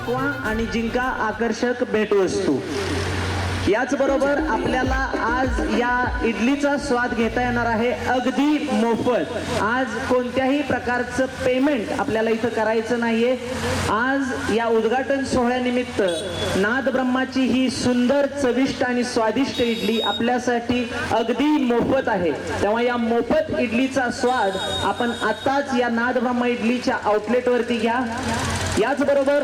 दाखवा आणि जिंका आकर्षक भेटवस्तू। याचबरोबर आपल्याला आज या इडलीचा स्वाद घेता येणार आहे अगदी मोफत। आज कोणत्याही प्रकारचं पेमेंट आपल्याला इथं करायचं नाहीये। आज या उद्घाटन सोहळ्यानिमित्त नाद ब्रह्माची ही सुंदर चविष्ट आणि स्वादिष्ट इडली आपल्यासाठी अगदी मोफत आहे। तेव्हा या मोफत इडलीचा स्वाद आपण आताच या नाद ब्रह्मा इडलीच्या आउटलेटवरती घ्या। याचबरोबर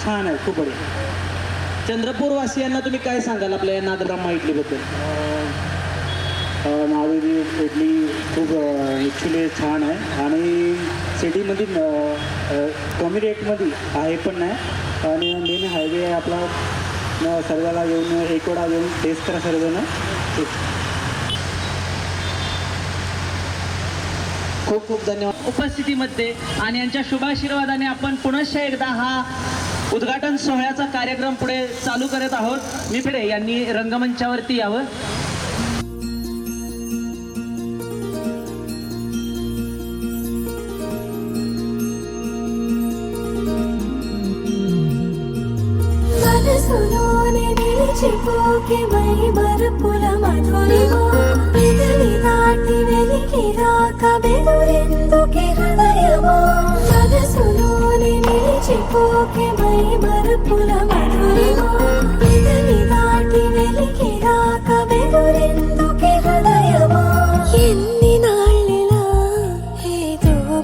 छान आहे, खूप बढिया। चंद्रपूर वासियांना तुम्ही काय सांगाल आपल्या या नाद ब्रह्मा इडलीबद्दल? नावेली इडली खूप ॲक्च्युली छान आहे आणि सिटीमध्ये कमी रेटमध्ये आहे पण नाही आणि मेन हायवे आहे आपला। सर्वाला येऊन एक वेळा येऊन टेस्ट करा सर्वांना। खूप खूप धन्यवाद उपस्थितीमध्ये आणि यांच्या शुभाशीर्वादाने आपण पुनश्च एकदा हा उद्घाटन सोहळ्याचा कार्यक्रम पुढे चालू करत आहोत। निफेडे यांनी रंगमंचावरती यावं। ఎన్ని నాళ్ళిలా ఏదో